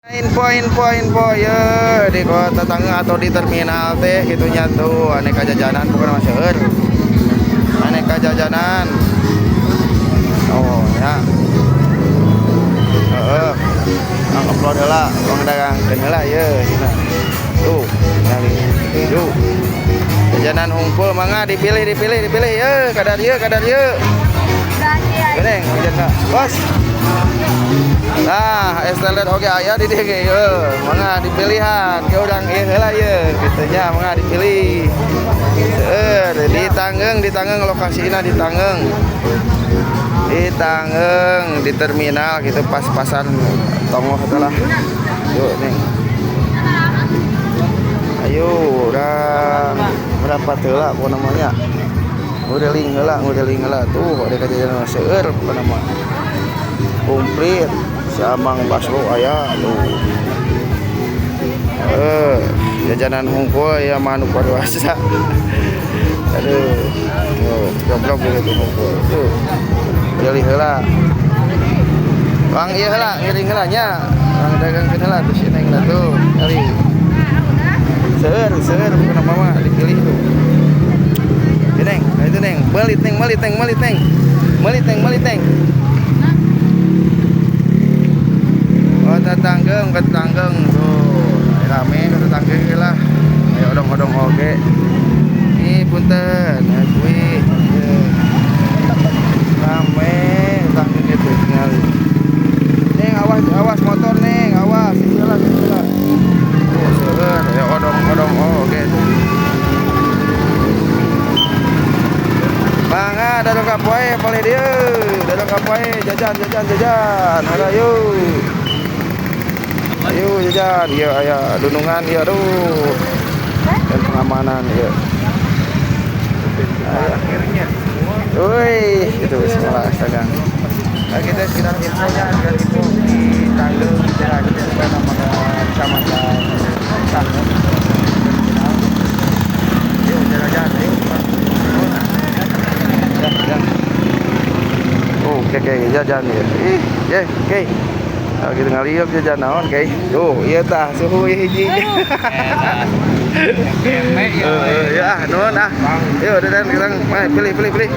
Info ya di kota tengah atau di terminal teh gitunya tuh aneka jajanan bukan mas seueur. Aneka jajanan. Oh ya. Heeh. Upload heula, wong dagangkeun heula ye cenah. Tuh, nyari. Yuk. Jajanan hungkul mangga dipilih ye, kadar ye. Geneng jajanna. Bos. Nah, estelet oge aya di dieu ge ye. Mangga dipilihan ke urang ieu heula ye. Kitu nya mangga dipilih. Seueur di Tangeung lokasina di Tangeung. Di Tangeung di terminal gitu pas-pasan tongoh lah. Yuk nih. Ayo udah berapa teula apa namanya? Ngudeling heula tuh ada kejadian seueur apa nama? Komplit Samang Basro aya tuh. Jajanan hungkul ya manuk paruasa. Aduh. Tuh, goblok gitu hungkul. Tuh. Beli heula. Bang ieu heula, ngiring heula nya. Bang dagangkeun heula tuh si neng tuh. Kali. Seueur bukan apa-apa dipilih tuh. Neng, itu neng, melit neng. Kota Tangeung tuh. Rame kota Tangeung lah. Ayo odong-odong oge. Ih punten, kuih. Rame Tangeung itu tinggal. Neng awas motor neng, awas. Iyalah. Tuh seueur, ya odong-odong oge tuh. Mangga dadok kapoe palih dieu. Dadok kapoe jajan. Ayo jajan. Ieu aya dunungan ieu aduh. Dan pengamanan ieu. Woi, itu semua astaga. Nah, kita sekitar infonya agar info di Tangeung kita nama kecamatan Tangeung. Yuk jalan-jalan yuk. Ya. Oh, kayak jajan ya. Oke. Kalau kita ngaliuk jajan naon kayak. Tuh, ieu tah suhu hiji. Ya, nuhun ah. Yuk, dan pilih.